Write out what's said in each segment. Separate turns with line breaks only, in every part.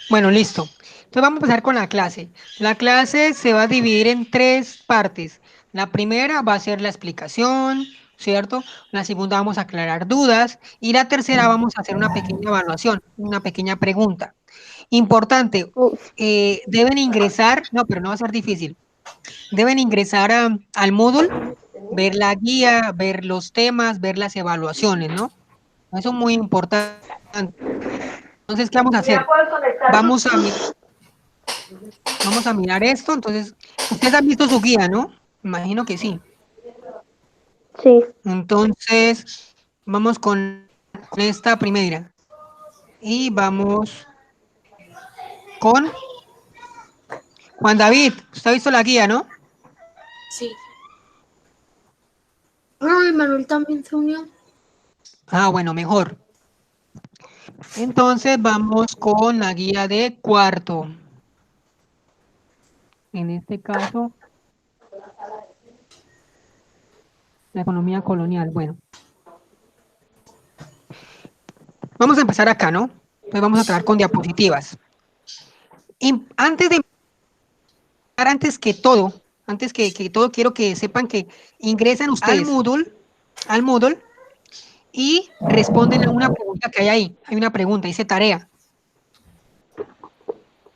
Bueno, listo. Entonces vamos a empezar con la clase. La clase se va a dividir en tres partes. La primera va a ser la explicación, ¿cierto? La segunda vamos a aclarar dudas y la tercera vamos a hacer una pequeña evaluación, una pequeña pregunta. Importante,
Uf,
deben ingresar, no, pero no va a ser difícil. Deben ingresar al Moodle, ver la guía, ver los temas, ver las evaluaciones, ¿no? Eso es muy importante. Entonces, ¿qué vamos a hacer? Vamos a, mi- Vamos a mirar esto. Entonces, ustedes han visto su guía, ¿no? Imagino que sí.
sí.
Entonces, vamos con esta primera. Y vamos con Juan David. Usted ha visto la guía, ¿no?
Sí. Ay, Manuel también se unió.
Ah, bueno, mejor. Entonces, vamos con la guía de cuarto. En este caso, la economía colonial. Bueno, vamos a empezar acá, ¿no? Entonces, vamos a trabajar con diapositivas. Y antes que todo, quiero que sepan que ingresan ustedes al Moodle y responden a una pregunta que hay ahí. Hay una pregunta, dice tarea.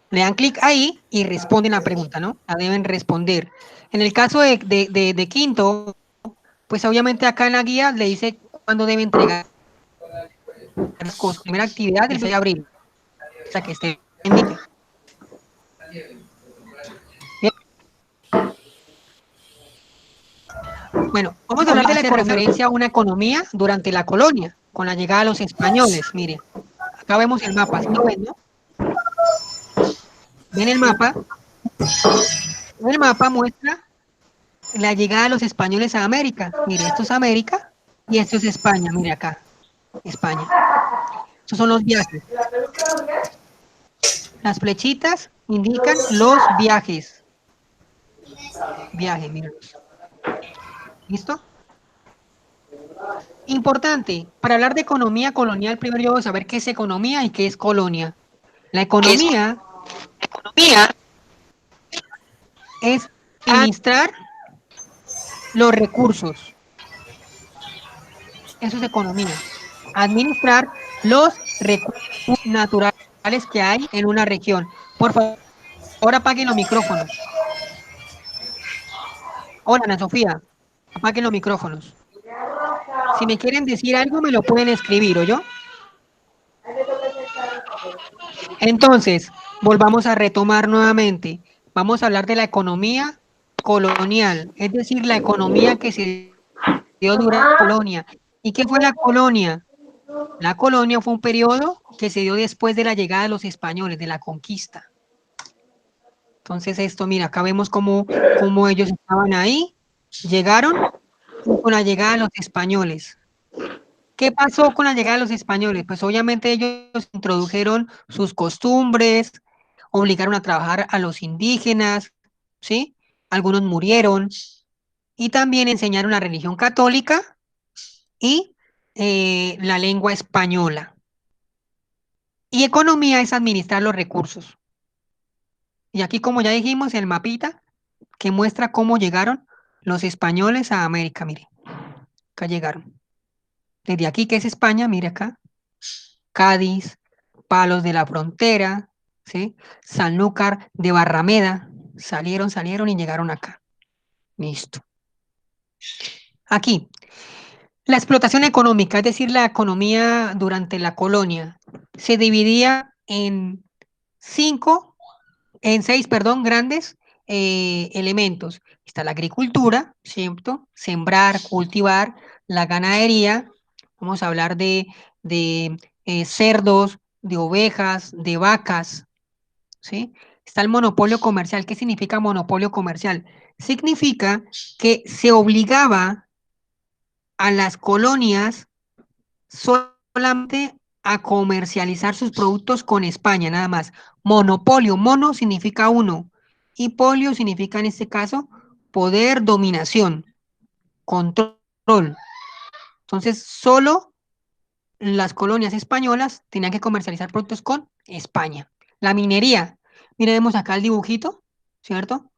Le dan clic ahí y responden la pregunta, ¿no? La deben responder. En el caso de quinto, pues obviamente acá en la guía le dice cuándo debe entregar las cosas. Primera actividad el 6 de abril, o sea que esté pendiente. Bien. Bueno, vamos a hablar de la referencia a una economía durante la colonia, con la llegada de los españoles. Mire, acá vemos el mapa, ¿sí lo ven, no? ¿Ven el mapa? El mapa muestra la llegada de los españoles a América. Mire, esto es América y esto es España. Mire acá, España. Estos son los viajes. Las flechitas indican los viajes. Viaje, mírenlos. ¿Listo? Importante, para hablar de economía colonial, primero yo debo saber qué es economía y qué es colonia. La economía es administrar los recursos. Eso es economía. Administrar los recursos naturales que hay en una región. Por favor, apaguen los micrófonos. Hola, Ana Sofía, apaguen los micrófonos. Si me quieren decir algo, me lo pueden escribir, ¿o yo? Entonces, volvamos a retomar nuevamente. Vamos a hablar de la economía colonial, es decir, la economía que se dio durante la colonia. ¿Y qué fue la colonia? La colonia fue un periodo que se dio después de la llegada de los españoles, de la conquista. Entonces, esto, mira, acá vemos cómo ellos estaban ahí, llegaron y con la llegada de los españoles. ¿Qué pasó con la llegada de los españoles? Pues obviamente ellos introdujeron sus costumbres, obligaron a trabajar a los indígenas, ¿sí? Algunos murieron y también enseñaron la religión católica y la lengua española. Y economía es administrar los recursos. Y aquí, como ya dijimos, el mapita que muestra cómo llegaron los españoles a América, mire, acá llegaron. Desde aquí, que es España, mire acá, Cádiz, Palos de la Frontera, ¿sí? Sanlúcar de Barrameda, salieron y llegaron acá. Listo. Aquí, la explotación económica, es decir, la economía durante la colonia, se dividía en seis, perdón, grandes elementos. Está la agricultura, ¿cierto? Sembrar, cultivar, la ganadería, vamos a hablar de cerdos, de ovejas, de vacas, ¿sí? Está el monopolio comercial. ¿Qué significa monopolio comercial? Significa que se obligaba a las colonias solamente a comercializar sus productos con España, nada más. Monopolio, mono significa uno y polio significa en este caso poder, dominación, control. Entonces, solo las colonias españolas tenían que comercializar productos con España. La minería. Miremos acá el dibujito, ¿cierto?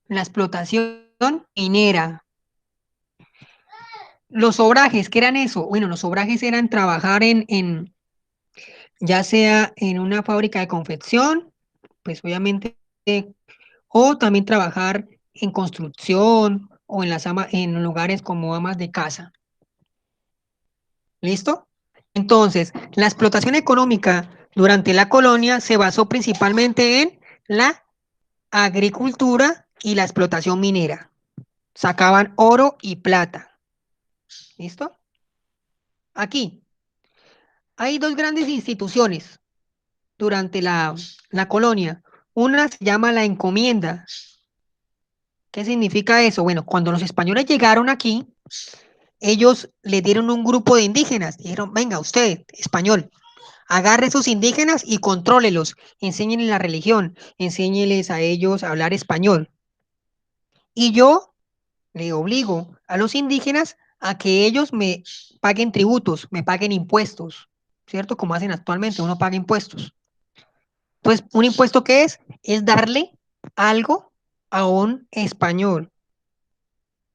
La explotación minera. Los obrajes, ¿qué eran eso? Bueno, los obrajes eran trabajar ya sea en una fábrica de confección, pues obviamente, o también trabajar en construcción o en lugares como amas de casa. ¿Listo? Entonces, la explotación económica durante la colonia se basó principalmente en la agricultura y la explotación minera. Sacaban oro y plata. ¿Listo? Aquí hay dos grandes instituciones durante la colonia. Una se llama la encomienda. ¿Qué significa eso? Bueno, cuando los españoles llegaron aquí, ellos le dieron un grupo de indígenas. Dijeron, venga, usted, español, agarre a esos indígenas y contrólelos. Enséñenles la religión, enséñenles a ellos a hablar español. Y yo le obligo a los indígenas a que ellos me paguen tributos, me paguen impuestos, ¿cierto? Como hacen actualmente, uno paga impuestos. Entonces, ¿un impuesto qué es? Es darle algo a un español.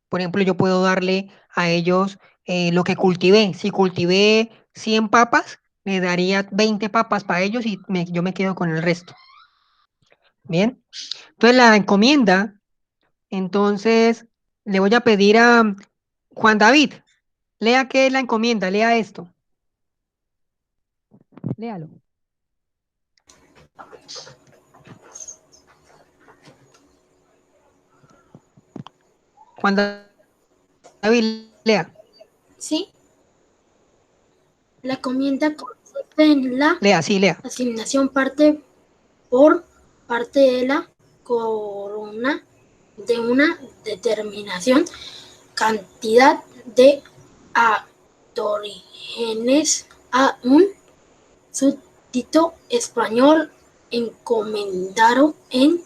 Por ejemplo, yo puedo darle a ellos lo que cultivé. Si cultivé 100 papas, le daría 20 papas para ellos y yo me quedo con el resto. Bien. Entonces, la encomienda, entonces, le voy a pedir a Juan David, lea qué es la encomienda, lea esto. Léalo. Juan David, lea.
Sí. La encomienda consiste en la
Lea, sí, lea.
asignación por parte de la corona de una determinación cantidad de aborígenes a un súbdito español encomendero en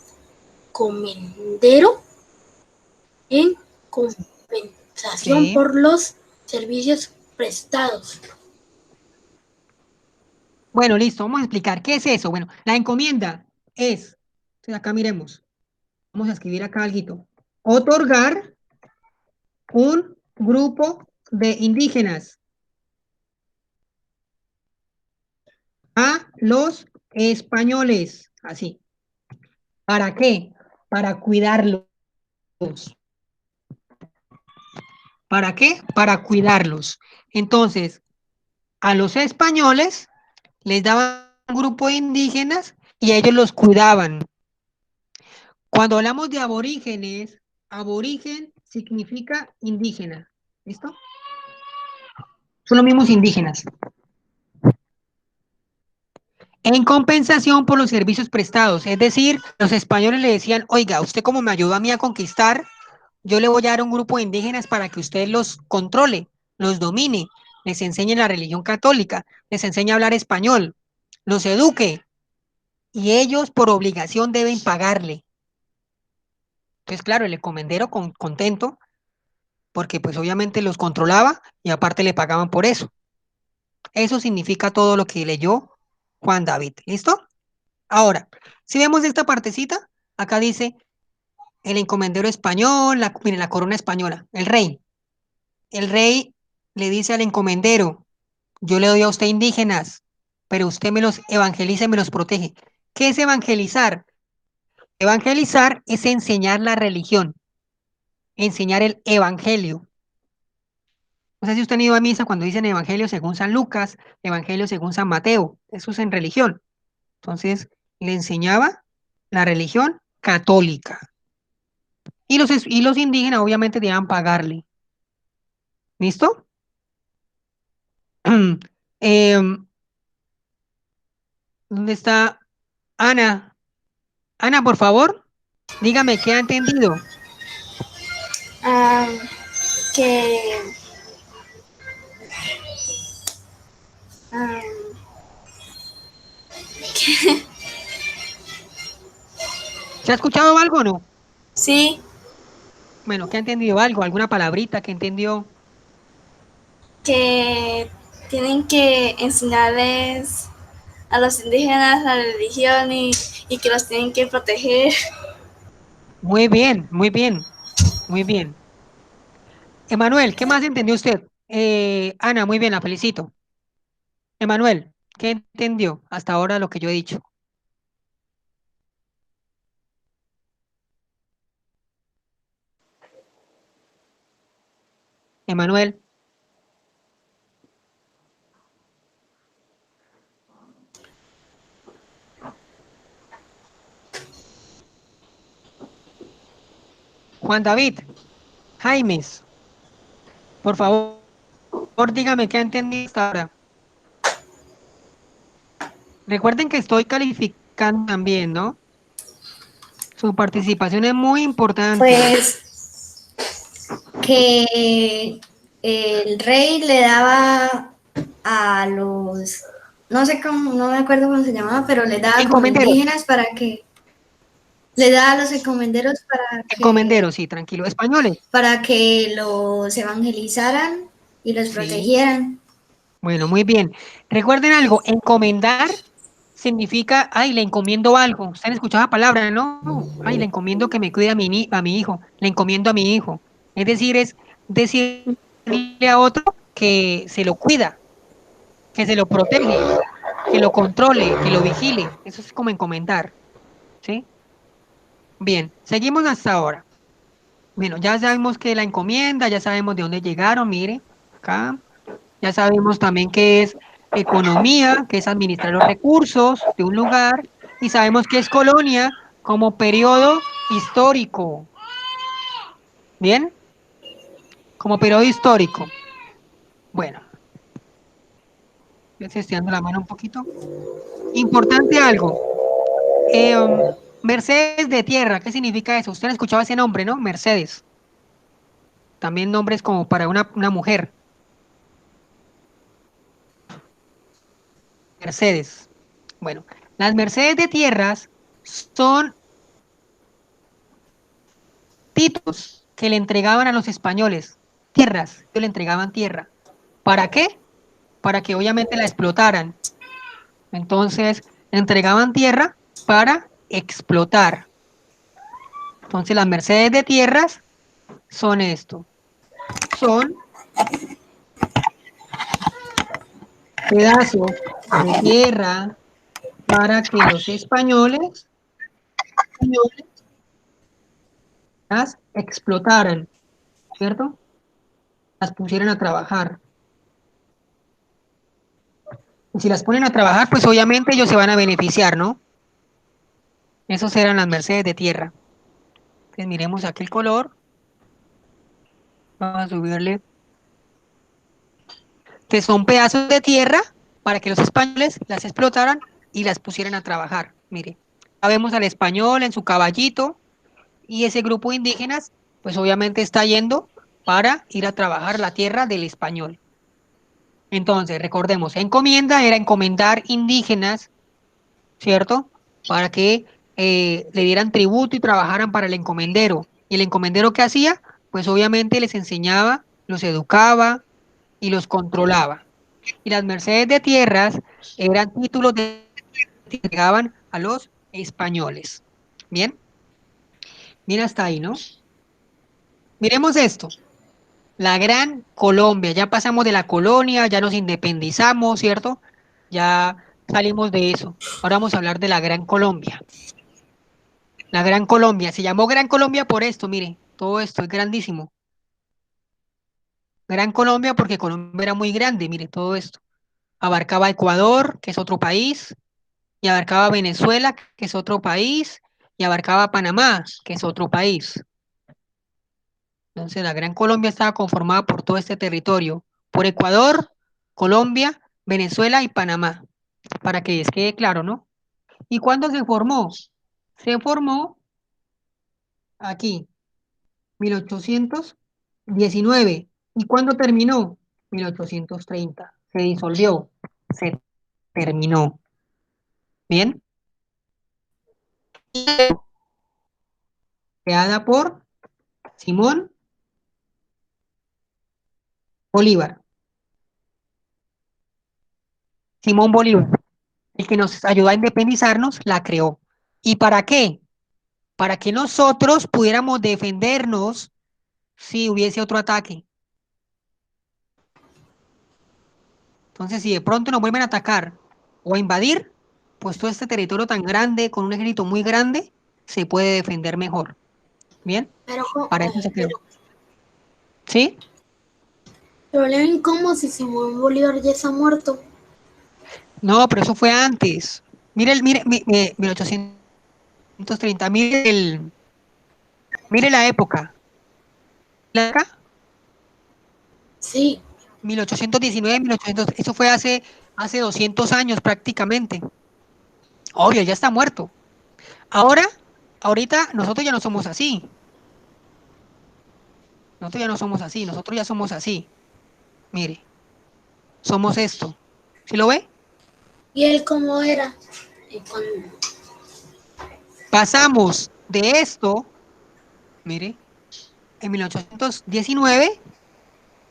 compensación
Sí.
por los servicios prestados.
Bueno, listo, vamos a explicar qué es eso. Bueno, la encomienda es, entonces acá miremos, vamos a escribir acá algo. Otorgar un grupo de indígenas a los españoles, así. ¿Para qué? Para cuidarlos. ¿Para qué? Para cuidarlos. Entonces, a los españoles les daban un grupo de indígenas y ellos los cuidaban. Cuando hablamos de aborígenes, aborigen significa indígena. ¿Listo? Son los mismos indígenas. En compensación por los servicios prestados, es decir, los españoles le decían, oiga, usted como me ayudó a mí a conquistar, yo le voy a dar un grupo de indígenas para que usted los controle, los domine, les enseñe la religión católica, les enseñe a hablar español, los eduque, y ellos por obligación deben pagarle. Entonces, claro, el encomendero contento, porque pues obviamente los controlaba y aparte le pagaban por eso. Eso significa todo lo que leyó Juan David. ¿Listo? Ahora, si vemos esta partecita, acá dice el encomendero español, miren, la corona española, el rey. El rey le dice al encomendero, yo le doy a usted indígenas, pero usted me los evangeliza y me los protege. ¿Qué es evangelizar? Evangelizar es enseñar la religión, enseñar el evangelio. No sé si usted ha ido a misa cuando dicen evangelio según San Lucas, evangelio según San Mateo, eso es en religión. Entonces, le enseñaba la religión católica. Y los indígenas obviamente debían pagarle. ¿Listo? Em, ¿Dónde está Ana? Ana, por favor, dígame qué ha entendido.
Ah, que ah,
¿Se ha escuchado algo o no?
sí,
Bueno, ¿qué ha entendido algo? ¿Alguna palabrita que entendió?
que tienen que enseñarles a los indígenas, a la religión y que los tienen que proteger.
Muy bien, muy bien, muy bien. Emanuel, ¿qué más entendió usted? Ana, muy bien, la felicito. Emanuel, ¿qué entendió hasta ahora lo que yo he dicho? Emanuel, Juan David, Jaimes, por favor, dígame qué ha entendido hasta ahora. Recuerden que estoy calificando también, ¿no? Su participación es muy importante.
Pues que el rey le daba a los, no sé cómo, no me acuerdo cómo se llamaba, pero le daba como
Encomenderos,
indígenas para que, le daba a los encomenderos
encomenderos, sí, tranquilo. Españoles.
para que los evangelizaran y los
Sí,
protegieran.
bueno, muy bien. Recuerden algo, encomendar significa, ay, le encomiendo algo. Ustedes han escuchado la palabra, ¿no? Ay, le encomiendo que me cuide a mi hijo, le encomiendo a mi hijo. Es decir, es decirle a otro que se lo cuida, que se lo protege, que lo controle, que lo vigile. Eso es como encomendar, ¿sí? Bien, seguimos hasta ahora. Bueno, ya sabemos que la encomienda, ya sabemos de dónde llegaron, mire, acá. Ya sabemos también qué es economía, que es administrar los recursos de un lugar, y sabemos que es colonia como periodo histórico. ¿Bien? Como periodo histórico. Bueno, ya se estoy dando la mano un poquito. Importante algo. Mercedes de tierra, ¿qué significa eso? Usted ha escuchado ese nombre, ¿no? Mercedes. También nombres como para una mujer. Mercedes. Bueno, las Mercedes de tierras son títulos que le entregaban a los españoles, tierras, que le entregaban tierra. ¿Para qué? Para que obviamente la explotaran. Entonces, le entregaban tierra para explotar. Entonces, las mercedes de tierras son esto. Son pedazos de tierra para que los españoles las explotaran, ¿cierto? Las pusieran a trabajar. Y si las ponen a trabajar, pues obviamente ellos se van a beneficiar, ¿no? Esos eran las mercedes de tierra. Entonces miremos aquí el color. Vamos a subirle. Que son pedazos de tierra para que los españoles las explotaran y las pusieran a trabajar. Mire, ya vemos al español en su caballito y ese grupo de indígenas, pues obviamente está yendo para ir a trabajar la tierra del español. Entonces, recordemos, encomienda era encomendar indígenas, ¿cierto? Para que le dieran tributo y trabajaran para el encomendero. ¿Y el encomendero qué hacía? Pues obviamente les enseñaba, los educaba y los controlaba. Y las mercedes de tierras eran títulos que llegaban a los españoles. Bien, bien hasta ahí, ¿no? Miremos esto. La Gran Colombia. Ya pasamos de la colonia, ya nos independizamos, ¿cierto? Ya salimos de eso. Ahora vamos a hablar de la Gran Colombia. La Gran Colombia. Se llamó Gran Colombia por esto, mire. Todo esto es grandísimo. Gran Colombia porque Colombia era muy grande, mire, todo esto. Abarcaba Ecuador, que es otro país, y abarcaba Venezuela, que es otro país, y abarcaba Panamá, que es otro país. Entonces, la Gran Colombia estaba conformada por todo este territorio, por Ecuador, Colombia, Venezuela y Panamá, para que les quede claro, ¿no? ¿Y cuándo se formó? Se formó aquí, 1819. ¿Y cuándo terminó? 1830. Se disolvió, se terminó. ¿Bien? Creada por Simón Bolívar. Simón Bolívar. el que nos ayudó a independizarnos, la creó. ¿Y para qué? Para que nosotros pudiéramos defendernos si hubiese otro ataque. Entonces, si de pronto nos vuelven a atacar o a invadir, pues todo este territorio tan grande, con un ejército muy grande, se puede defender mejor. ¿Bien?
Pero,
Para eso se creó.
pero,
¿Sí?
pero Lenin, ¿cómo si Simón Bolívar ya está muerto?
No, pero eso fue antes. Mire, 1830, mire la época. ¿La época?
Sí,
1819, 1800, eso fue hace 200 años prácticamente. Obvio, ya está muerto. Ahora, ahorita nosotros ya no somos así. Nosotros ya no somos así, nosotros ya somos así. Mire, somos esto. ¿Sí lo ve?
¿y él cómo era?
Pasamos de esto, mire, en 1819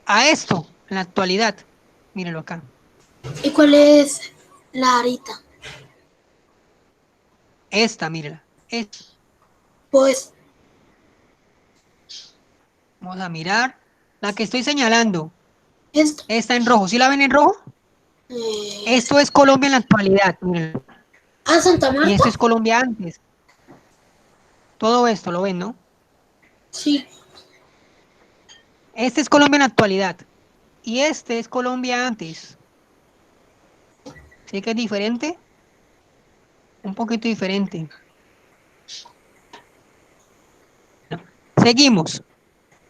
a esto, en la actualidad. Mírenlo acá.
¿Y cuál es la arita?
Esta, mírela.
Pues,
Vamos a mirar la que estoy señalando.
esto.
Está en rojo. ¿Sí la ven en rojo?
Eh,
Esto es Colombia en la actualidad. Mírenlo.
Santa
Y
Marta.
esto es Colombia antes. Todo esto lo ven, ¿no?
Sí,
Este es Colombia en la actualidad. Y este es Colombia antes. ¿Sí que es diferente? Un poquito diferente. Seguimos.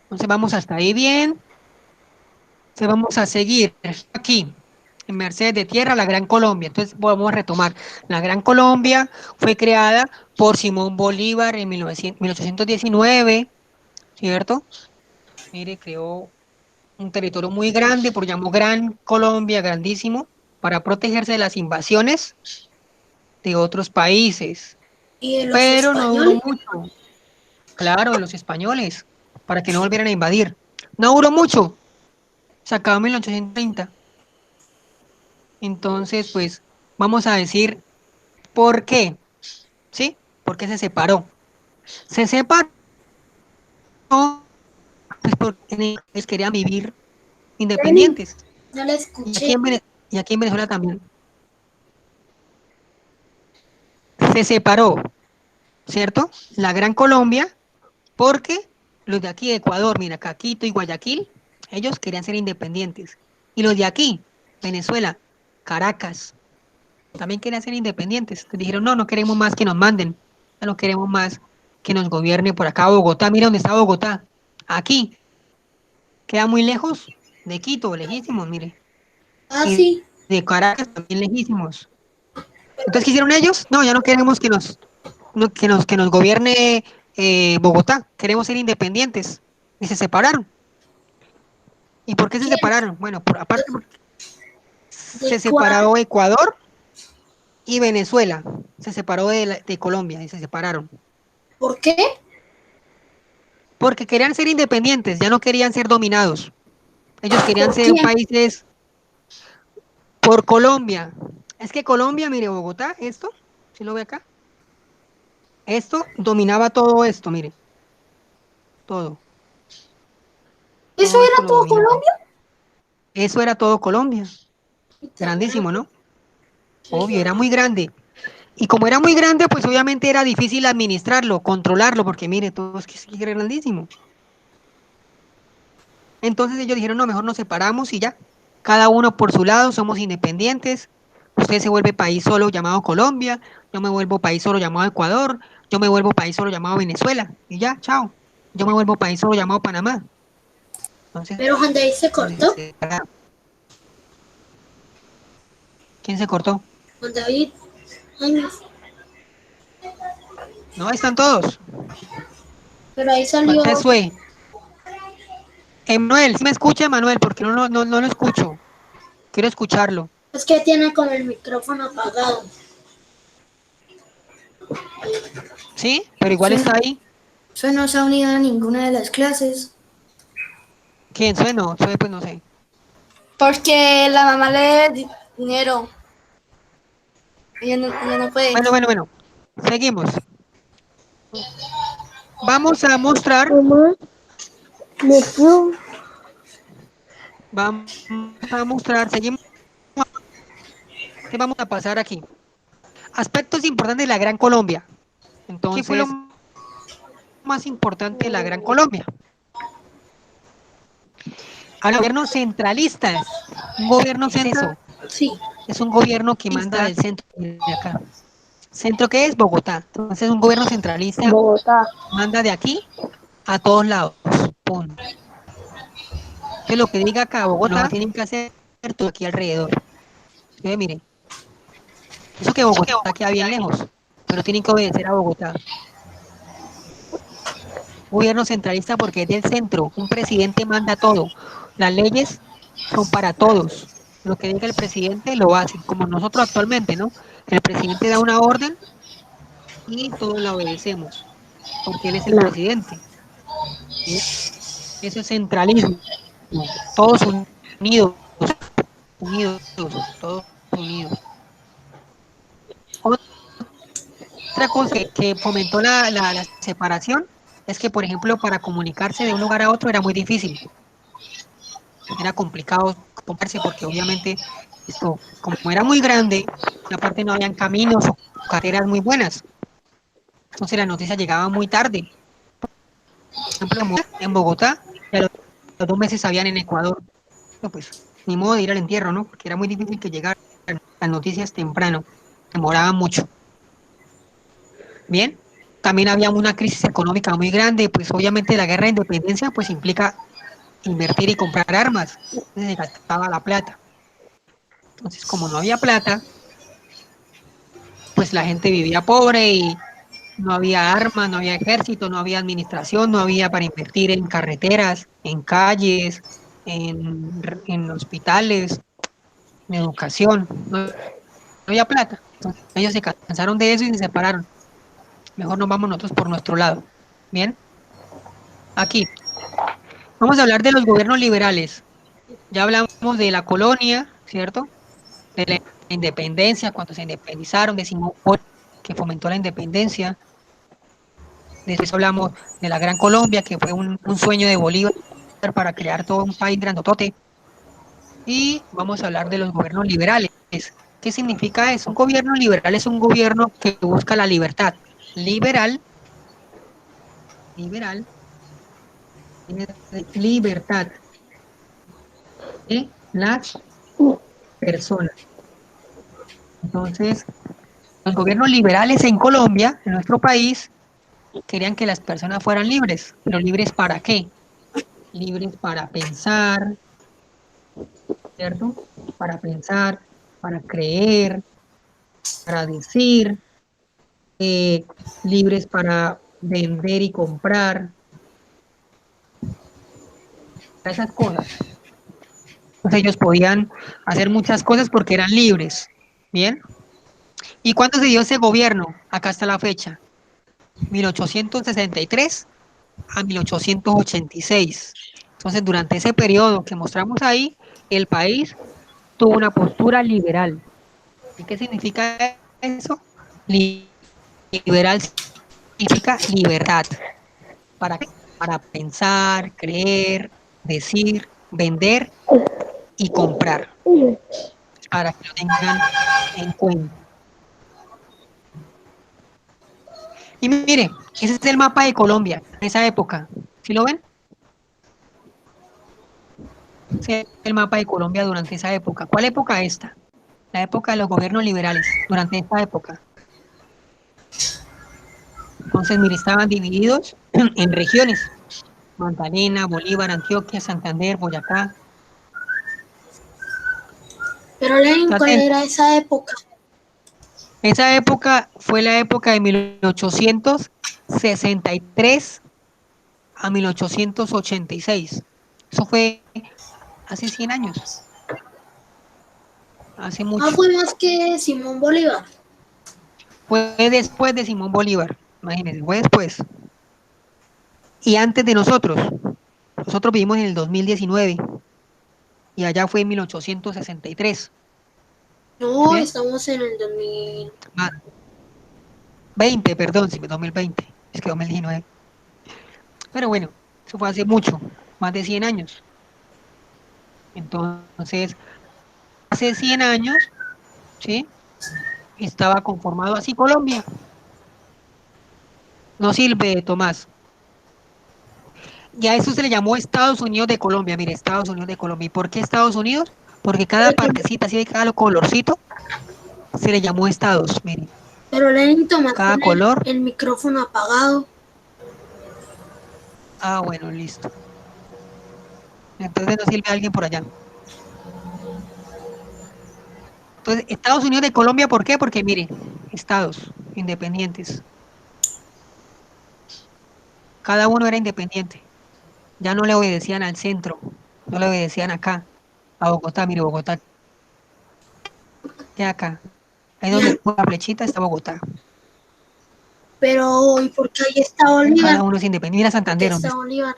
Entonces vamos hasta ahí bien. Entonces vamos a seguir aquí, en Mercedes de Tierra, la Gran Colombia. Entonces vamos a retomar. La Gran Colombia fue creada por Simón Bolívar en 1819, ¿cierto? Mire, creó un territorio muy grande, por llamó Gran Colombia, grandísimo, para protegerse de las invasiones de otros países.
y de los
Pero no duró
españoles.
mucho, claro, de los españoles, para que no volvieran a invadir. No duró mucho, se acabó en 1830. Entonces, pues, vamos a decir por qué, ¿sí? ¿Por qué se separó? Se separó, pues, porque ellos querían vivir
Lenin,
independientes.
no la
Y aquí
escuché.
y aquí en Venezuela también. Se separó, ¿cierto? La Gran Colombia, porque los de aquí de Ecuador, mira, Caquito y Guayaquil, ellos querían ser independientes. Y los de aquí, Venezuela, Caracas, también querían ser independientes. Entonces dijeron, no, no queremos más que nos manden, ya no queremos más que nos gobierne por acá Bogotá. Mira dónde está Bogotá. Aquí, queda muy lejos de Quito, lejísimos, mire.
Ah,
Y
sí.
de Caracas también lejísimos. Entonces, ¿qué hicieron ellos? No, ya no queremos que nos gobierne Bogotá. Queremos ser independientes. Y se separaron. ¿Y por qué se
¿Quién?
separaron? Bueno, aparte porque
¿De
se
cuál?
separó Ecuador y Venezuela. Se separó de Colombia y se separaron.
¿Por qué?
Porque querían ser independientes, ya no querían ser dominados. Ellos querían
¿Por
ser
quién?
países por Colombia. Es que Colombia, mire, Bogotá, esto, ¿sí lo ve acá? Esto dominaba todo esto, mire, todo,
¿Eso
todo esto
era
lo
todo
dominaba.
Colombia?
Eso era todo Colombia, grandísimo, ¿no?
Sí,
Obvio, era muy grande. Y como era muy grande, pues obviamente era difícil administrarlo, controlarlo, porque mire, todo es que sí que era grandísimo. Entonces ellos dijeron, no, mejor nos separamos y ya. Cada uno por su lado, somos independientes. Usted se vuelve país solo llamado Colombia, yo me vuelvo país solo llamado Ecuador, yo me vuelvo país solo llamado Venezuela. Y ya, chao. Yo me vuelvo país solo llamado Panamá. Entonces,
pero Juan David se cortó.
se separaron. ¿Quién se cortó?
Juan David. Ay, no.
No, ahí están todos.
Pero ahí
¿Cuál
salió.
se fue? Emanuel, ¿sí me escucha, Manuel? Porque no lo escucho. Quiero escucharlo.
Es que tiene con el micrófono apagado.
¿Sí? Pero igual
Usted,
está ahí.
usted no se ha unido a ninguna de las clases.
¿Quién? Sue no, Sue pues no sé.
Porque la mamá le da dinero. Ella no puede.
Bueno. Seguimos. Vamos a mostrar,
Mamá, metió.
seguimos, ¿qué vamos a pasar aquí? Aspectos importantes de la Gran Colombia. Entonces, ¿qué fue lo más importante de la Gran Colombia? Al gobierno centralista. Un gobierno central,
Sí.
es un gobierno que manda del centro de acá. ¿Centro qué es? Bogotá. Entonces, un gobierno centralista
Bogotá.
manda de aquí a todos lados. Punto. Que lo que diga acá Bogotá, no, tienen que hacer todo aquí alrededor. Miren, eso que Bogotá queda bien lejos, pero tienen que obedecer a Bogotá. Gobierno centralista porque es del centro, un presidente manda todo. Las leyes son para todos. Lo que diga el presidente lo hace, como nosotros actualmente, ¿no? El presidente da una orden y todos la obedecemos, porque él es el presidente. ¿Sí? Eso es centralismo. Todos unidos, todos unidos. Otra cosa que fomentó la separación es que, por ejemplo, para comunicarse de un lugar a otro era muy difícil. Era complicado comunicarse porque obviamente esto, como era muy grande, aparte no habían caminos o carreteras muy buenas. Entonces las noticias llegaban muy tarde. Por ejemplo, en Bogotá, y a los 2 meses habían en Ecuador. No, pues, ni modo de ir al entierro, ¿no? Porque era muy difícil que llegaran las noticias temprano. Demoraban mucho. Bien, también había una crisis económica muy grande, pues obviamente la guerra de independencia pues implica invertir y comprar armas, entonces se gastaba la plata. Entonces, como no había plata, pues la gente vivía pobre y no había armas, no había ejército, no había administración, no había para invertir en carreteras, en calles, en hospitales, en educación, no había plata. Entonces, ellos se cansaron de eso y se separaron. Mejor nos vamos nosotros por nuestro lado. Bien, aquí. Vamos a hablar de los gobiernos liberales. Ya hablamos de la colonia, ¿cierto? De la independencia, cuando se independizaron, de Simón Bolívar, que fomentó la independencia. Después hablamos de la Gran Colombia, que fue un sueño de Bolívar para crear todo un país grandotote. Y vamos a hablar de los gobiernos liberales. ¿Qué significa eso? Un gobierno liberal es un gobierno que busca la libertad. Liberal es libertad de las personas. Entonces, los gobiernos liberales en Colombia, en nuestro país, querían que las personas fueran libres, pero libres ¿para qué? Libres para pensar, ¿cierto? Para pensar, para creer, para decir, libres para vender y comprar, esas cosas. Entonces ellos podían hacer muchas cosas porque eran libres, ¿bien? ¿Y cuándo se dio ese gobierno? Acá está la fecha, 1863 a 1886. Entonces, durante ese periodo que mostramos ahí, el país tuvo una postura liberal. ¿Y qué significa eso? Liberal significa libertad. ¿Para qué? Para pensar, creer, decir, vender y comprar. Para que lo tengan en cuenta. Y mire, ese es el mapa de Colombia en esa época. ¿Sí lo ven? Ese es el mapa de Colombia durante esa época. ¿Cuál época esta? La época de los gobiernos liberales, durante esta época. Entonces, mire, estaban divididos en regiones. Magdalena, Bolívar, Antioquia, Santander, Boyacá.
Pero Lenin, ¿cuál era esa época?
Esa época fue la época de 1863 a 1886. Eso fue hace 100 años. Hace mucho.
Fue más que Simón Bolívar.
Fue después de Simón Bolívar. Imagínense, fue después. Y antes de nosotros. Nosotros vivimos en el 2019. Y allá fue en 1863.
No,
¿Sí?
estamos en el 2000.
Ah, 20, perdón, sí, 2020. Es que 2019. Pero bueno, eso fue hace mucho, más de 100 años. Entonces, hace 100 años, ¿sí? Estaba conformado así Colombia. No sirve, Tomás. Y a eso se le llamó Estados Unidos de Colombia. Mire, Estados Unidos de Colombia. ¿Y por qué Estados Unidos? Porque cada partecita, así de cada colorcito, se le llamó estados. Mire,
Pero Lenin, Tomás
cada
tiene
color.
el micrófono apagado.
Ah, bueno, listo. Entonces no sirve alguien por allá. Entonces, Estados Unidos de Colombia, ¿por qué? Porque mire, estados independientes. Cada uno era independiente. Ya no le obedecían al centro, no le obedecían acá, a Bogotá. Mire, Bogotá, queda acá. Ahí
Y
donde
al-
está la flechita está Bogotá.
pero, ¿y por qué ahí está Bolívar?
Cada uno es independiente. Mira
¿Por qué
Santander, ¿dónde
está
está?
Bolívar?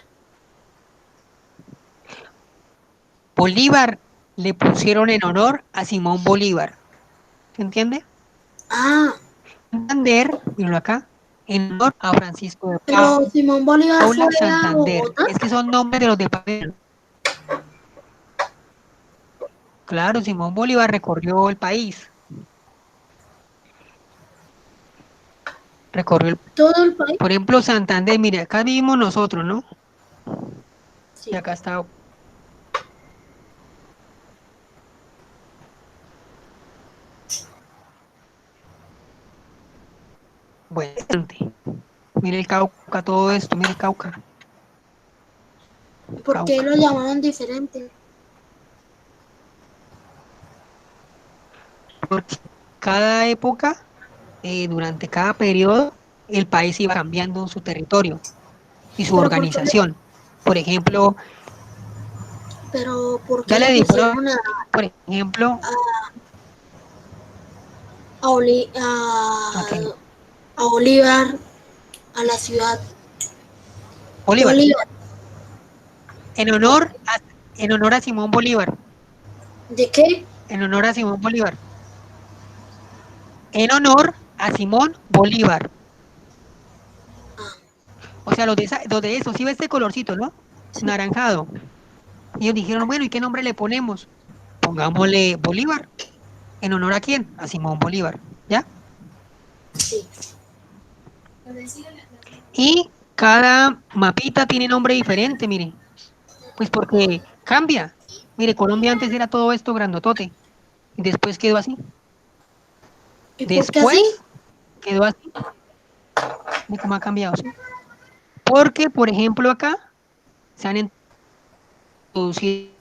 Bolívar le pusieron en honor a Simón Bolívar. ¿Se entiende?
Ah,
Santander, míralo acá, en honor a Francisco de
pero Simón Bolívar fue
Paula
a
Santander.
Bogotá.
Es que son nombres de los departamentos. Claro, Simón Bolívar recorrió el país. Recorrió,
Todo el país.
por ejemplo, Santander. Mire, acá vivimos nosotros, ¿no? Y
Sí.
acá está. Bueno, mire el Cauca, todo esto, mire el Cauca.
¿Por qué
Cauca.
lo llamaron diferente?
Porque cada época, durante cada periodo, el país iba cambiando su territorio y su
Pero ¿por qué le,
organización. Por ejemplo,
pero ¿por qué
ya
le
le di,
pusieron
por ejemplo,
a, Oli-
ok,
a Bolívar, a la ciudad de
Bolívar,
Bolívar?
en
¿Por
honor a, en honor a Simón Bolívar,
¿De qué?
en honor a Simón Bolívar, en honor a Simón Bolívar. O sea, los de eso, sí ve este colorcito, ¿no? Naranjado. Y ellos dijeron, bueno, ¿y qué nombre le ponemos? Pongámosle Bolívar. ¿En honor a quién? A Simón Bolívar. ¿Ya?
Sí.
Y cada mapita tiene nombre diferente, mire. Pues porque cambia. Mire, Colombia antes era todo esto grandotote. Y después quedó así.
¿Y por qué así?
Después quedó así. Mire cómo ha cambiado, ¿sí? Porque, por ejemplo, acá se han introducido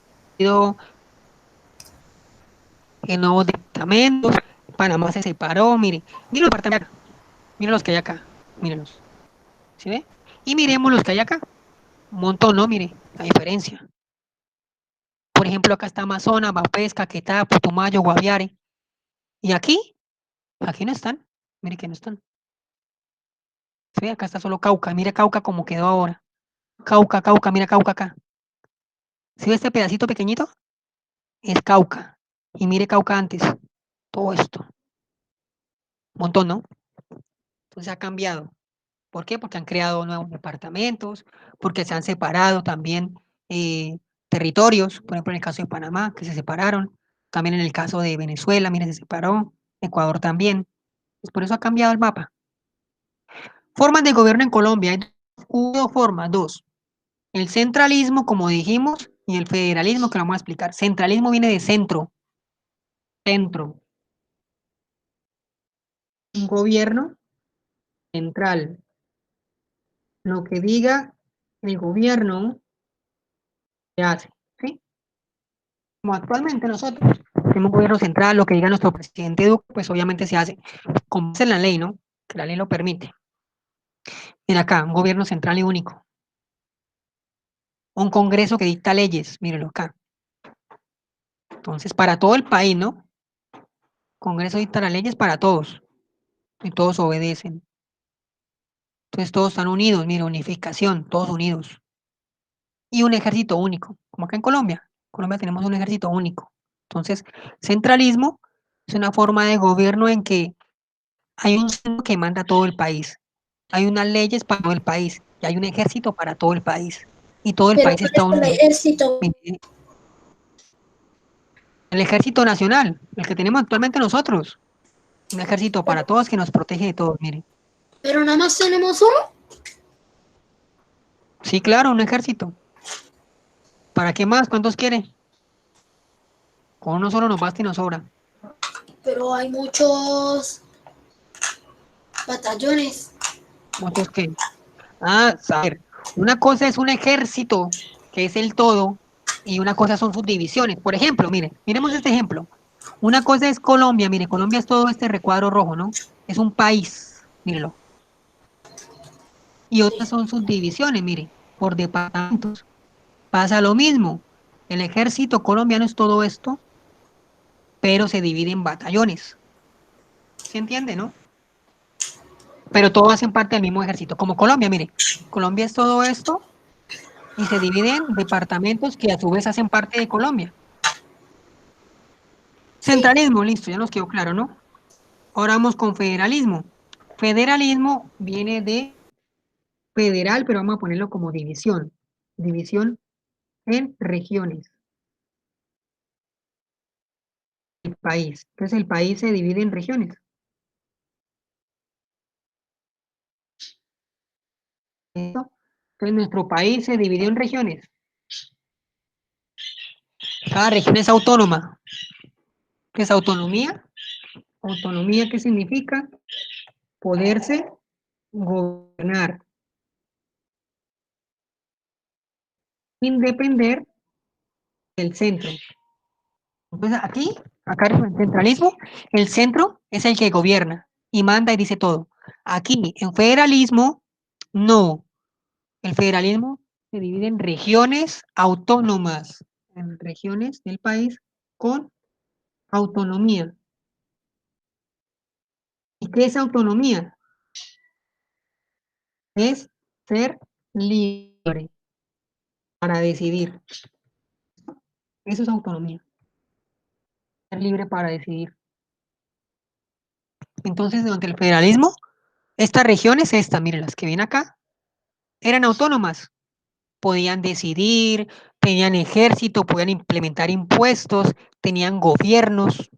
nuevos departamentos. Panamá se separó, mire. Mire los departamentos acá. Mire los que hay acá. Mírenlos. ¿Sí ve? Y miremos los que hay acá. Un montón, ¿no? Mire, la diferencia. Por ejemplo, acá está Amazonas, Bapés, Caquetá, Putumayo, Guaviare. ¿Y aquí no están. Mire que no están. Sí, acá está solo Cauca. Mire Cauca como quedó ahora. Cauca, Cauca, mira Cauca acá. ¿Sí ve este pedacito pequeñito? Es Cauca. Y mire Cauca antes. Todo esto. Un montón, ¿no? Entonces ha cambiado. ¿Por qué? Porque han creado nuevos departamentos, porque se han separado también territorios, por ejemplo en el caso de Panamá, que se separaron, también en el caso de Venezuela, mire, se separó, Ecuador también. Pues por eso ha cambiado el mapa. Formas de gobierno en Colombia, hubo dos formas, dos. El centralismo, como dijimos, y el federalismo, que lo vamos a explicar. Centralismo viene de centro, centro. Un gobierno central. Lo que diga el gobierno se hace, ¿sí? Como actualmente nosotros tenemos un gobierno central, lo que diga nuestro presidente Duque, pues obviamente se hace como es en la ley, ¿no? Que la ley lo permite. Mira acá, un gobierno central y único. Un congreso que dicta leyes, mírenlo acá. Entonces, para todo el país, ¿no? Congreso dicta las leyes para todos y todos obedecen. Entonces, todos están unidos, mira, unificación, todos unidos. Y un ejército único, como acá en Colombia. En Colombia tenemos un ejército único. Entonces, centralismo Es una forma de gobierno en que hay un centro que manda todo el país. Hay unas leyes para todo el país y hay un ejército para todo el país. Y todo el
Pero
país
¿cuál
está
es el
unido.
ejército?
Mire, el ejército nacional, el que tenemos actualmente nosotros. Un ejército para todos que nos protege de todos, mire.
Pero nada más tenemos uno.
Sí, claro, un ejército. ¿Para qué más? ¿Cuántos quiere? Con uno solo nos basta y nos sobra.
Pero hay muchos batallones.
¿Muchos qué? Ah, a ver, una cosa es un ejército, que es el todo, y una cosa son sus divisiones. Por ejemplo, mire, miremos este ejemplo. Una cosa es Colombia, mire, Colombia es todo este recuadro rojo, ¿no? Es un país, mírelo. Y otras son sus divisiones, mire, por departamentos. Pasa lo mismo. El ejército colombiano es todo esto, pero se divide en batallones. ¿Se entiende, no? Pero todos hacen parte del mismo ejército. Como Colombia, mire, Colombia es todo esto y se divide en departamentos que a su vez hacen parte de Colombia.
Sí.
Centralismo, listo, ya nos quedó claro, ¿no? Ahora vamos con federalismo. Federalismo viene de federal, pero vamos a ponerlo como división. División en regiones. El país. Entonces el país se divide en regiones. ¿Listo? Entonces nuestro país se dividió en regiones. Cada región es autónoma. ¿Qué es autonomía? Autonomía, ¿qué significa? Poderse gobernar sin depender del centro. Entonces aquí, acá en el centralismo, el centro es el que gobierna y manda y dice todo. Aquí, en federalismo, no. El federalismo se divide en regiones autónomas, en regiones del país con autonomía. ¿Y qué es autonomía? Es ser libre para decidir. Eso es autonomía, ser libre para decidir. Entonces, durante el federalismo, estas regiones, miren, las que ven acá, eran autónomas. Podían decidir, tenían ejército, podían implementar impuestos, tenían gobiernos.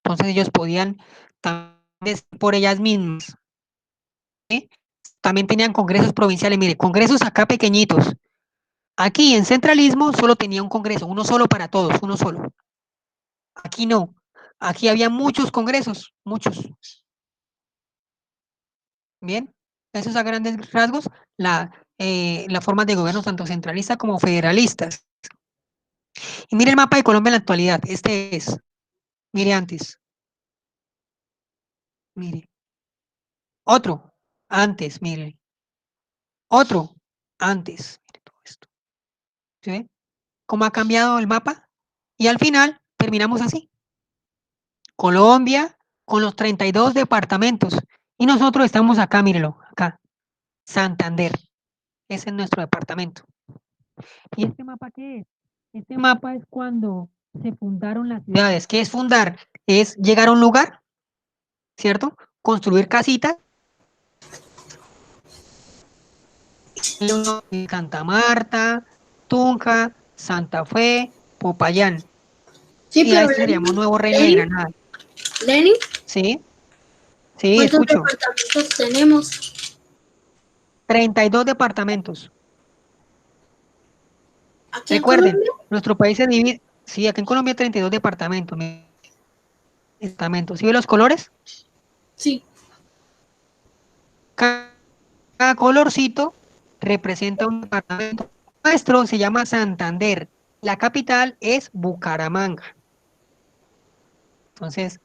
Entonces ellos podían también decidir por ellas mismas. ¿Sí? También tenían congresos provinciales, mire, congresos acá pequeñitos. Aquí en centralismo solo tenía un congreso, uno solo para todos, uno solo. Aquí no, aquí había muchos congresos, muchos. Bien, esos a grandes rasgos, la forma de gobierno tanto centralista como federalistas. Y mire el mapa de Colombia en la actualidad, este es, mire antes, mire, otro, antes, mire, otro, antes, mire todo esto. ¿Sí ve? ¿Cómo ha cambiado el mapa? Y al final terminamos así. Colombia con los 32 departamentos. Y nosotros estamos acá, mírelo, acá, Santander. Ese es nuestro departamento. ¿Y este mapa qué es? Este mapa es cuando se fundaron las ciudades. ¿Qué es fundar? Es llegar a un lugar, ¿cierto? Construir casitas. Santa Marta, Tunja, Santa Fe, Popayán.
Sí,
Y a
pero
este se le llamó Nuevo Reino de
Lenin,
Granada.
Lenin,
¿Sí? Sí,
¿cuántos
escucho.
departamentos tenemos?
32 departamentos.
Aquí en
Recuerden,
Colombia.
nuestro país se divide. Sí, aquí en Colombia hay 32 departamentos. Departamentos. ¿Sí ve los colores?
Sí.
Cada colorcito representa un departamento. Nuestro se llama Santander. La capital es Bucaramanga. Entonces,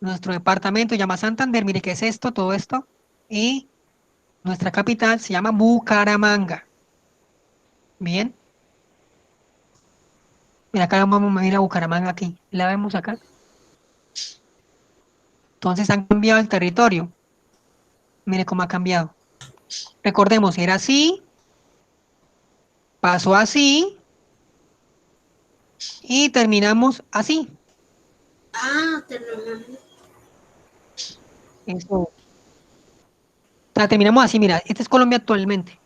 nuestro departamento se llama Santander. Mire qué es esto, todo esto. Y nuestra capital se llama Bucaramanga. Bien. Mira, acá vamos a ir a Bucaramanga aquí. ¿La vemos acá? Entonces han cambiado el territorio. Mire cómo ha cambiado. Recordemos, era así, pasó así y terminamos así.
Ah, terminamos.
Eso. O sea, terminamos así, mira, esta es Colombia actualmente.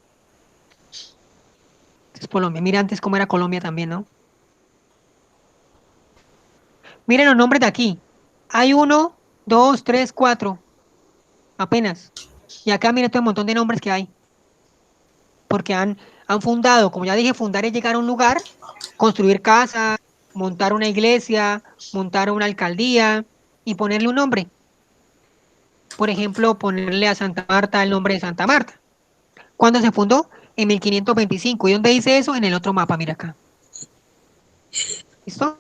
Esta es Colombia. Mira antes cómo era Colombia también, ¿no? Miren los nombres de aquí. Hay 1, 2, 3, 4, apenas. Y acá miren todo el montón de nombres que hay. Porque han fundado, como ya dije, fundar es llegar a un lugar, construir casas, montar una iglesia, montar una alcaldía y ponerle un nombre. Por ejemplo, ponerle a Santa Marta el nombre de Santa Marta. ¿Cuándo se fundó? En 1525. ¿Y dónde dice eso? En el otro mapa, mira acá. ¿Listo?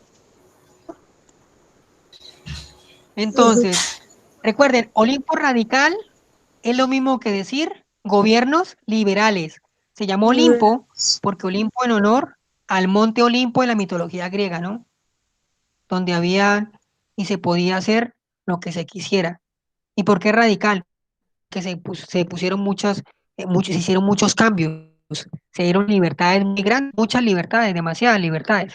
Entonces, recuerden, Olimpo Radical es lo mismo que decir gobiernos liberales. Se llamó Olimpo porque Olimpo en honor al monte Olimpo de la mitología griega, ¿no? Donde había y se podía hacer lo que se quisiera. ¿Y por qué radical? Que se pusieron se hicieron muchos cambios, se dieron libertades muy grandes, muchas libertades, demasiadas libertades.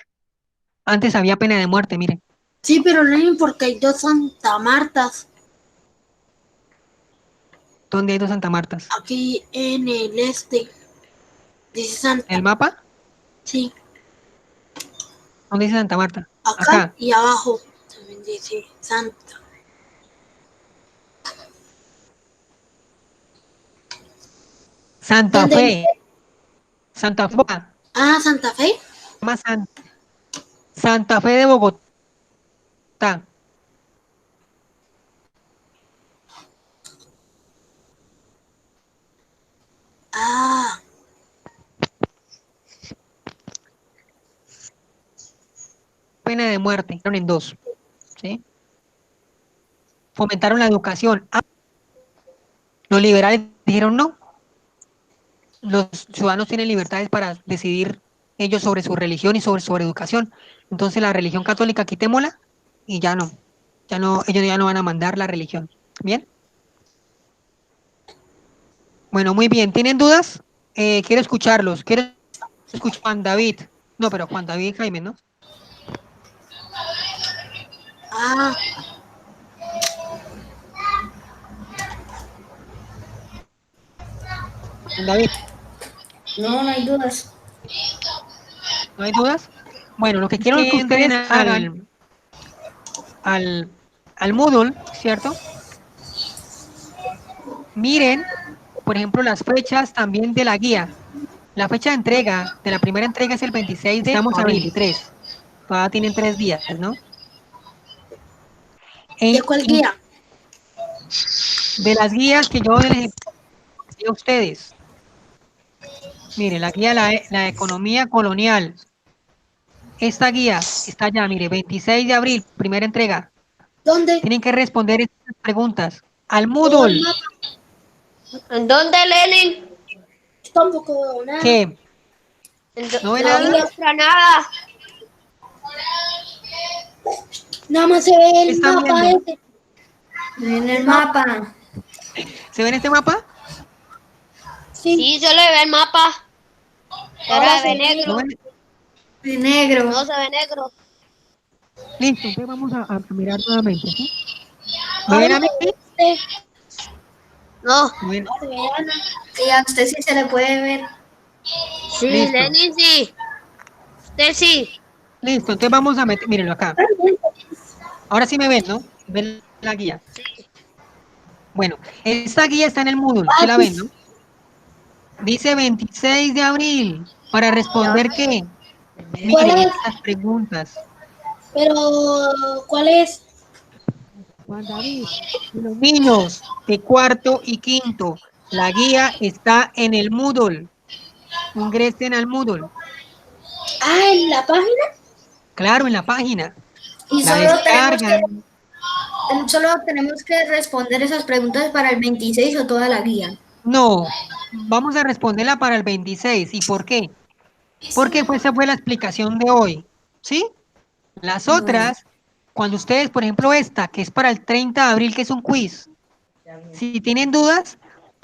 Antes había pena de muerte, miren.
Sí, pero Lenin, porque hay dos Santa Martas
¿Dónde hay dos Santa Martas?
aquí en el este. Dice
¿En el
Santa.
mapa?
Sí,
¿Dónde dice Santa Marta?
acá
Acá.
y abajo también dice Santa.
Santa
¿Dónde
Fe.
dice?
Santa Fe.
Ah, Santa Fe.
Más Santa Fe de Bogotá.
Ah,
Pena de muerte. Fueron en dos. ¿Sí? Fomentaron la educación. Ah, los liberales dijeron no. Los ciudadanos tienen libertades para decidir ellos sobre su religión y sobre su educación. Entonces la religión católica quitémosla y ya no, ellos ya no van a mandar la religión. ¿Bien? Bueno, muy bien. ¿Tienen dudas? Quiero escucharlos. Quiero escuchar a Juan David. No, pero Juan David Jaime, ¿no?
ah,
Juan David,
No, no hay dudas.
¿no hay dudas? Bueno, lo que quiero que ustedes hagan al Moodle, ¿cierto? Miren, por ejemplo, las fechas también de la guía. La fecha de entrega de la primera entrega es el 26 de estamos a 23. Todavía tienen 3 días, ¿no?
¿de cuál guía?
De las guías que yo les envié a ustedes. Mire, la guía la economía colonial. Esta guía está ya, mire, 26 de abril, primera entrega.
¿Dónde?
Tienen que responder estas preguntas. Al
Todo el
Moodle,
mapa.
¿En dónde, Lenin?
Yo tampoco veo nada.
¿qué? ¿No ve
No
nada?
muestra nada.
Nada más se ve
¿Qué
el
están
mapa
viendo?
ese.
En el mapa.
¿Se ve en este mapa?
Sí.
Sí, se le ve el mapa.
Ahora
Ahora se ve
se ve
negro.
¿No ven?
De negro.
No se ve negro.
Listo, entonces vamos a mirar nuevamente, ¿sí? ¿Me
Ahora
ven a mí?
se ve este.
No.
¿Me ven?
Se ve Ana.
Sí, a usted sí se le puede ver.
Sí,
Listo.
Lenin sí. Usted sí.
Listo, entonces vamos a meter, mírenlo acá. Ahora sí me ven, ¿no? Ven la guía. Bueno, esta guía está en el Moodle, ¿sí la ven, no? Dice 26 de abril. ¿Para responder qué?
¿Cuál
Miren
es?
estas preguntas.
Pero, ¿cuál es?
Juan David, y los niños de cuarto y quinto, la guía está en el Moodle. Ingresen al Moodle.
Ah, en la página.
Claro, en la página.
Y
La
solo tenemos que responder esas preguntas para el 26 o toda la guía.
No, vamos a responderla para el 26. ¿Y por qué? Porque esa fue la explicación de hoy. ¿Sí? Las
Bueno.
otras, cuando ustedes, por ejemplo, esta, que es para el 30 de abril, que es un quiz. Si tienen dudas,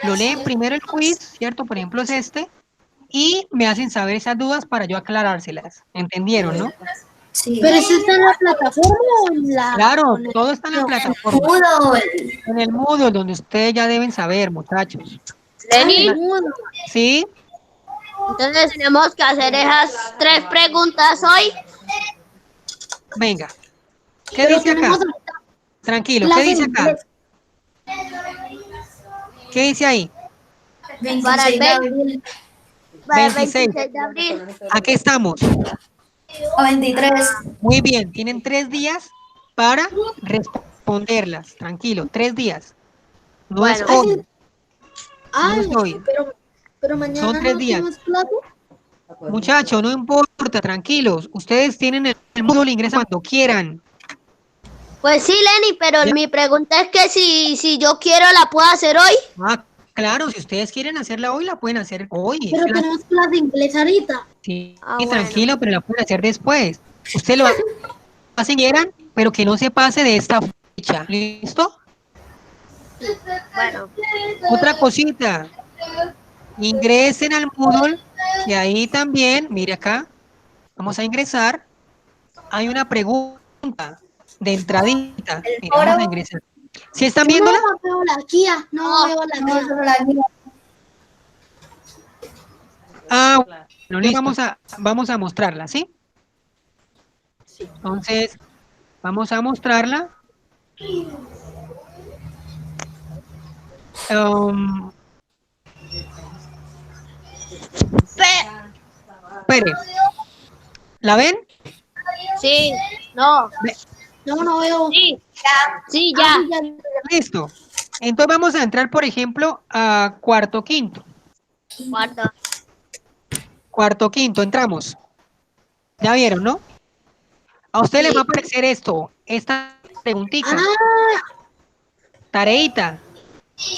lo leen primero el quiz, ¿cierto? Por ejemplo, es este. Y me hacen saber esas dudas para yo aclarárselas. ¿Entendieron, no?
Sí.
¿Pero eso está en la plataforma o en la...?
Claro,
en el-
todo está en la
no,
plataforma,
Moodle.
en el Moodle, donde ustedes ya deben saber, muchachos.
Lenny,
Moodle.
¿Sí?
entonces tenemos que hacer esas 3 preguntas hoy.
Venga. ¿Qué
Pero
dice acá?
tenemos
Tranquilo, ¿qué
clase
dice
de
acá?
inglés.
¿Qué dice ahí?
26 de abril.
Para el
26.
26 de abril.
¿A qué estamos?
O 23.
Muy bien, tienen 3 días para responderlas. Tranquilo, 3 días. No es
Bueno.
hoy, no
Ay,
es hoy.
pero mañana
Son 3
no
días.
tenemos clase.
Muchachos, no importa, tranquilos. Ustedes tienen el Moodle, ingresan cuando quieran.
Pues sí, Lenny, pero
¿Ya?
mi pregunta es que si yo quiero la puedo hacer hoy.
Ah, claro, si ustedes quieren hacerla hoy, la pueden hacer hoy.
Pero tenemos clase de inglés ahorita.
Sí,
Bueno.
tranquilo, pero la pueden hacer después. Usted lo hacen quieran, pero que no se pase de esta fecha. ¿Listo?
Bueno,
Otra cosita. Ingresen al Moodle, que ahí también, mire acá, vamos a ingresar. Hay una pregunta de entradita. Mira, vamos a ingresar. ¿Sí están
Yo no
viéndola?
veo la guía, no veo la
No,
guía.
solo la guía.
Ah, bueno, listo. Vamos a mostrarla, ¿sí? Entonces, vamos a mostrarla. Um, espere. ¿La ven?
sí, no,
No veo.
sí, sí, ya.
Ah,
Listo. Entonces vamos a entrar, por ejemplo, a cuarto quinto.
Cuarto.
Cuarto quinto, entramos. Ya vieron, ¿no? A usted les va a aparecer esto, esta preguntita, tareita,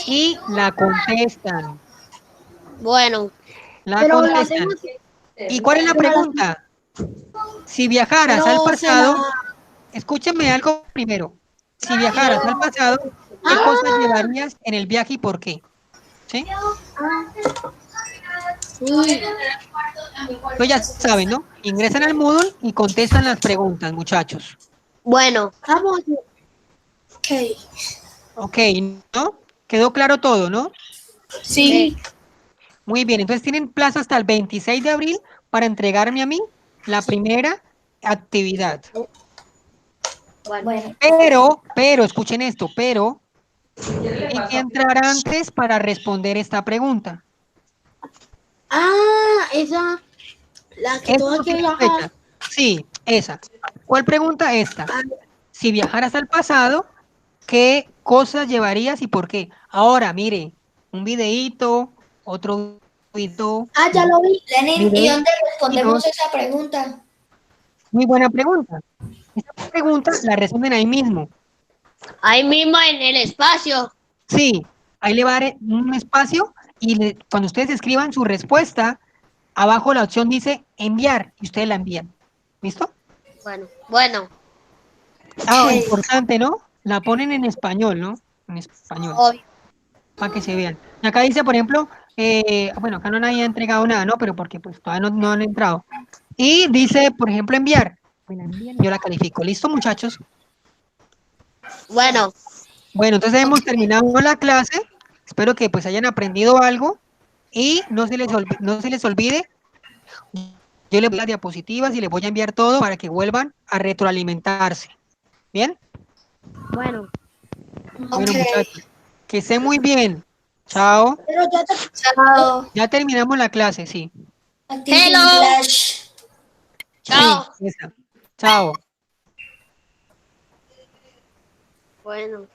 y la contestan.
Bueno,
La
pero la
contestan.
hacemos.
¿Y cuál es la pregunta? Si viajaras al
Pero
pasado, escúchame algo primero. Si viajaras al pasado, ¿qué cosas llevarías en el viaje y por qué? ¿Sí? Pues ya saben, ¿no? Ingresan al Moodle y contestan las preguntas, muchachos.
bueno,
Vamos.
Ok.
Ok, ¿no? Quedó claro todo, ¿no?
Sí.
Muy bien, entonces tienen plazo hasta el 26 de abril para entregarme a mí la primera actividad.
Bueno.
Pero, escuchen esto, pero tienen que entrar antes para responder esta pregunta.
Esa, la que
Esta
todo
no
que
tiene
viajar.
fecha. Sí, esa. ¿Cuál pregunta? Esta. Si viajaras al pasado, ¿qué cosas llevarías y por qué? Ahora, mire, un videíto, otro videíto,
Ya lo vi.
Lenin, ¿y dónde respondemos
videitos.
esa pregunta?
Muy buena pregunta. Esta pregunta la responden ahí mismo.
ahí mismo en el espacio.
Sí, ahí le va a dar un espacio y cuando ustedes escriban su respuesta, abajo la opción dice enviar y ustedes la envían. ¿Listo?
Bueno,
Importante, ¿no? La ponen en español, ¿no? En español,
obvio.
para que se vean. Y acá dice, por ejemplo, bueno, acá no nadie ha entregado nada, ¿no? Pero porque pues todavía no han entrado. Y dice, por ejemplo, enviar. Me la envían y yo la califico. ¿Listo, muchachos?
Bueno,
Bueno, entonces hemos terminado la clase. Espero que pues hayan aprendido algo y no se les olvide. Yo les voy a las diapositivas y les voy a enviar todo para que vuelvan a retroalimentarse. ¿Bien?
bueno.
Bueno, muchachos, que estén muy bien. Chao.
Pero ya te
Chao.
Ya terminamos la clase, sí.
Activity
Hello.
Flash.
Chao.
Sí, esa. Chao.
Bueno.